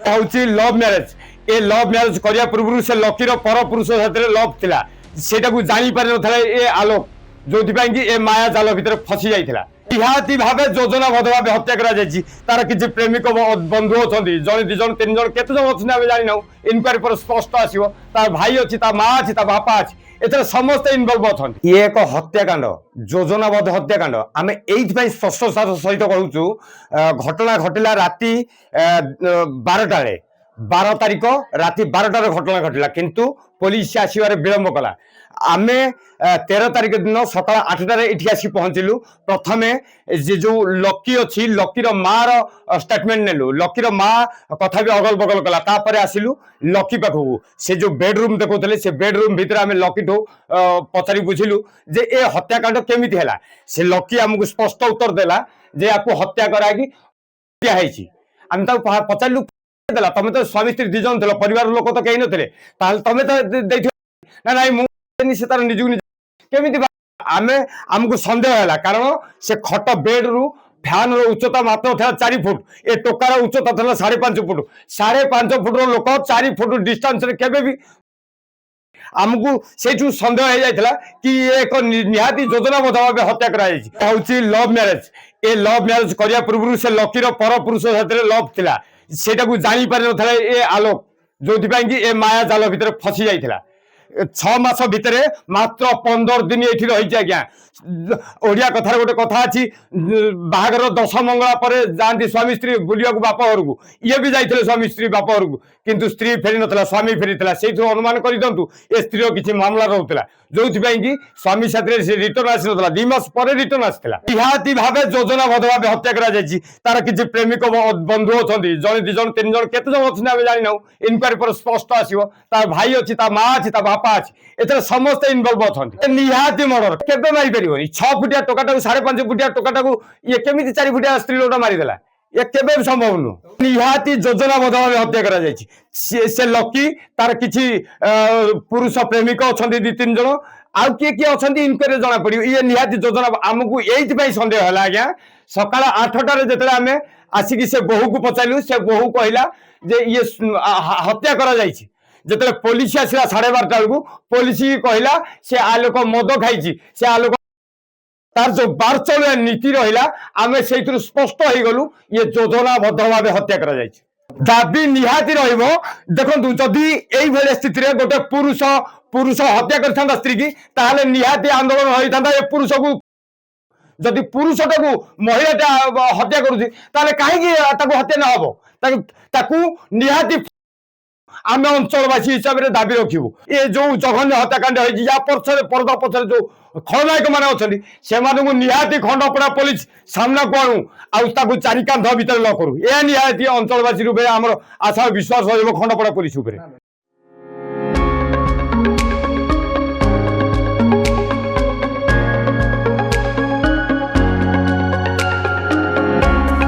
हूँ love marriage ए love marriage करने पूर्व से लकीर पर पुरुष साथ लव थिला सेटा को जानी पारि नथला ए आलोक जो कि ए माया जाल भितर फसी जाइथिला निहाती भावे योजनाबद्ध भाव हत्या करा जायछि तार किछि प्रेमिक बंधु अछंती जने दि जन तीन जन केते जन अछन आमे जानि नाउ इनक्वारी पर स्पष्ट आसीबो तार भाई अछि ता मां अछि ता बापा अछि एतरे समस्त इनवॉल्व अछंती ये एक हत्याकांड योजनाबद्ध हत्याकांड आमे एइथ पई स्पष्ट सहित कहूछु घटना घटिला राति 12 रे 12 तारिख राति 12 घटना घटिला किंतु पुलिस आसबार विलंब कला आमे 13 तारिख दिन सकाल 8 एठी आसी पहुंचलु प्रथमे जे जो लकी अछि लकीर मार स्टेटमेंट नेलु लकीर मां कथा भी अगल बगल कला तापर आसिलु लकी पाखु से जो बेडरूम देखौतले से बेडरूम भीतर आमे लकी ठो पचारि बुझिलु जे ए हत्याकांड केमिति हैला से लकी हमकु स्पष्ट उत्तर देला जे आपको हत्या करागी क्या हैछि हम ता पचारलु देला तमे तो स्वामी स्त्री दिजन थलो परिवार लोक तो कहि नथिले ताल तमे तो दैथि ना नाही मु से तार निजु केमिति आमे हमको संदेह हैला कारण से खट बेड रु फैन रो उच्चता मात्र था 4 फुट ए टोकार उच्चता था 5.5 फुट 5.5 फुट रो लोक 4 फुट डिस्टेंस रे केबे भी हमको से सन्देह हो जाता कि एक निहाती योजनाबद्ध भाव हत्या कराई लव मैरेज ए लव मैरेज करने पूर्व से लकीर पर पुरुष साथ लव थिला सेटा को जानी पारि नथला ए आलोक जो कि ए माया जाल भितर फसी जाइथिला 6 मास भितर मात्र 15 दिन ये रही आज्ञा ओडिया कथार गोटे कथा अच्छी बाहागर 10 मंगला पर जाती स्वामी स्त्री बुलिया बाप घर को ये भी जाते स्वामी स्त्री बाप घर को किंतु स्त्री फेरी नथला स्वामी फेरी से अनुमान कर दिंतु ए स्त्री किसी मामला रोला जो कि स्वामी साथ रिटर्न आसी ना 2 मास पर रिटर्न आसाला निहाती भाव योजनाबद्ध भाव हत्या करा जायछि तार किछि प्रेमिक बंधु अछंती जने दि जन तीन जन केते जन अछन आमे जानि नाउ इनक्वारी पर स्पष्ट आसीबो तार भाई अछि ता मां अछि ता बापा अछि एतरे समस्त इनवॉल्व अछंती निहाती मर्डर केबे मारि परिबोनी 6 फुटिया टोकाटा 5.5 फुटिया टोकाटा ये केमिति 4 फुटिया स्त्री लोटा मारि देला ये केबे संभव नु निहाती योजनाबद्ध भाव हत्या करा जायछि से लकी तार किछि पुरुष प्रेमिक अछंती 2-3 जन आउ किए किए अछंती इनक्वारी जना पड़ी ये निहाती योजना आमको एइथ पई संदेह हला आज्ञा सकाळ 8 रे जेतले आमे आसिकी से बहु को पचाइलु से बहु कहला जे ये हत्या करा जायछि जेतले पुलिस आसिला 12:30 बेलू पुलिस कहला से आलोक मद खाइछि से आलोक तार जो बारचलिया नीति रहा आम से स्पष्ट हो गलु ये योजनाबद्ध भाव हत्या करा जायछि दाबी निहाती रहिबो देखंतु जदि एई भले स्थिति रे गोटे पुरुष हत्या करथांदा स्त्री की ताहले निहाती आंदोलन होइथांदा ए पुरुष को जदि पुरुषटा को महिलाटा हत्या करूछि ताहले काहे ताको हत्या न हबो ताकू निहाती आम अंचलवासी हिसाब से दाबी रखू ये जो जघन्य हत्याकांड होती पछरे पर्दा पछरे जो खलनायक मैंने अच्छा से निहाती खंडपड़ा पुलिस सामना को आणु 4 कांध भितर न करू ए निहाती अंचलवासी रूपे आम आशा विश्वास खंडपड़ा पुलिस।